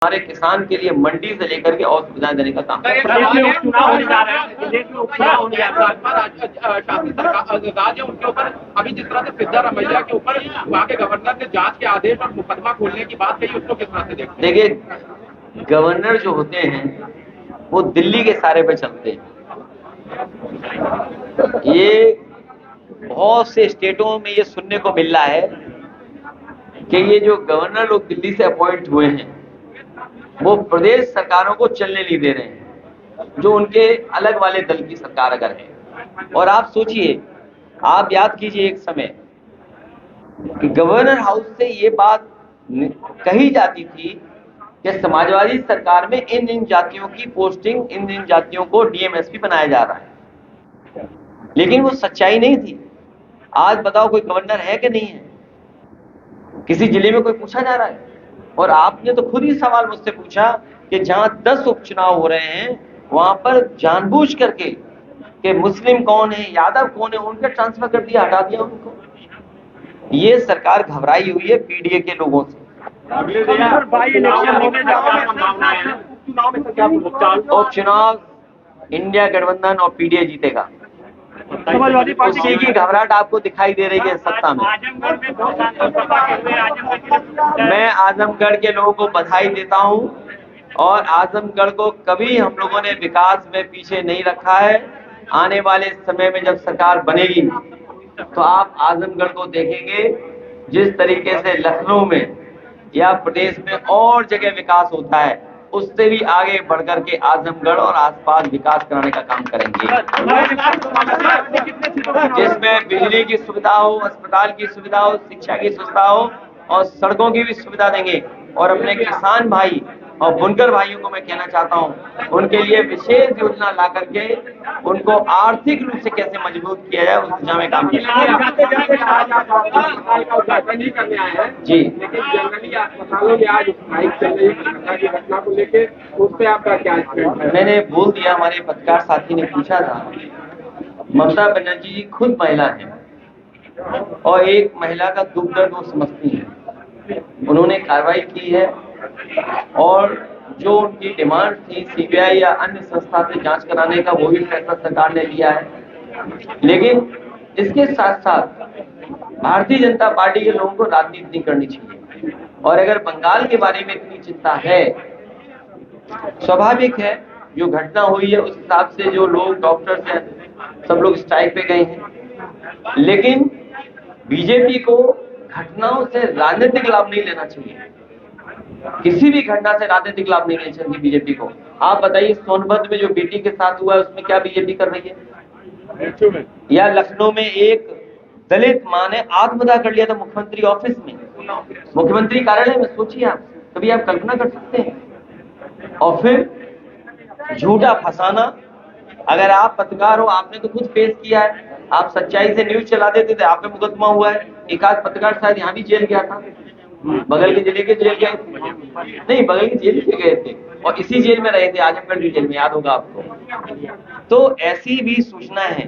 हमारे किसान के लिए मंडी से लेकर के और सुविधाएं देने का काम राज्य उनके ऊपर अभी जिस तरह से सिद्धारमैया के ऊपर वहाँ के गवर्नर ने जांच के आदेश और मुकदमा खोलने की बात कही, उसको किस तरह से देखते हैं? देखिए, गवर्नर जो होते हैं वो दिल्ली के सारे पे चलते हैं। ये बहुत से स्टेटों में ये सुनने को मिल रहा है कि ये जो गवर्नर लोग दिल्ली से अपॉइंट हुए हैं वो प्रदेश सरकारों को चलने नहीं दे रहे हैं, जो उनके अलग वाले दल की सरकार अगर है। और आप सोचिए, आप याद कीजिए एक समय कि गवर्नर हाउस से ये बात कही जाती थी कि समाजवादी सरकार में इन जातियों की पोस्टिंग, इन जातियों को डीएमएसपी बनाया जा रहा है, लेकिन वो सच्चाई नहीं थी। आज बताओ कोई गवर्नर है कि नहीं है? किसी जिले में कोई पूछा जा रहा है? और आपने तो खुद ही सवाल मुझसे पूछा कि जहां 10 उपचुनाव हो रहे हैं वहां पर जानबूझ करके कि मुस्लिम कौन है, यादव कौन है, उनका ट्रांसफर कर दिया, हटा दिया उनको। ये सरकार घबराई हुई है पीडीए के लोगों से। उपचुनाव इंडिया गठबंधन और पीडीए जीतेगा। समाजवादी पार्टी उसी की घबराहट आपको दिखाई दे रही है सत्ता में। मैं आजमगढ़ के लोगों को बधाई देता हूं और आजमगढ़ को कभी हम लोगों ने विकास में पीछे नहीं रखा है। आने वाले समय में जब सरकार बनेगी तो आप आजमगढ़ को देखेंगे जिस तरीके से लखनऊ में या प्रदेश में और जगह विकास होता है, उससे भी आगे बढ़कर के आजमगढ़ और आसपास विकास कराने का काम करेंगे, जिसमें बिजली की सुविधा हो, अस्पताल की सुविधा हो, शिक्षा की सुविधा हो और सड़कों की भी सुविधा देंगे। और अपने किसान भाई और बुनकर भाइयों को मैं कहना चाहता हूं, उनके लिए विशेष योजना ला करके उनको आर्थिक रूप से कैसे मजबूत किया जाए उस दिशा में काम करेंगे। जी, लेकिन जनरली अस्पतालों में आज स्ट्राइक चल रही है की घटना को लेके, उस पर आपका क्या स्टैंड है? मैंने बोल दिया, हमारे पत्रकार साथी ने पूछा था। ममता बनर्जी जी खुद महिला है और एक महिला का दुख दर्द वो समझती है। उन्होंने कार्रवाई की है और जो उनकी डिमांड थी सीबीआई या अन्य संस्था से जांच कराने का, वो भी फैसला सरकार ने लिया है। लेकिन इसके साथ साथ भारतीय जनता पार्टी के लोगों को राजनीति नहीं करनी चाहिए। और अगर बंगाल के बारे में इतनी चिंता है, स्वाभाविक है, जो घटना हुई है उस हिसाब से जो लोग डॉक्टर्स हैं सब लोग स्ट्राइक पे गए हैं। लेकिन बीजेपी को घटनाओं से राजनीतिक लाभ नहीं लेना चाहिए। किसी भी घटना से राजनीतिक लाभ नहीं लेना चाहिए बीजेपी को। आप बताइए, सोनभद्र में जो बेटी के साथ हुआ है उसमें क्या बीजेपी कर रही है? या लखनऊ में एक दलित मां ने आत्मदाह कर लिया था मुख्यमंत्री ऑफिस में, मुख्यमंत्री कार्यालय में। सोचिए आप, कभी आप कल्पना कर सकते हैं? और फिर झूठा फंसाना। अगर आप पत्रकार हो, आपने तो खुद फेस किया है, आप सच्चाई से न्यूज चला देते थे, आप पे मुकदमा हुआ है। एक आध पत्रकार शायद यहाँ भी जेल गया था, बगल के जिले के जेल गए नहीं, बगल के जेल के गए थे और इसी जेल में रहे थे, आजमगढ़ की जेल में, याद होगा आपको। तो ऐसी भी सूचना है।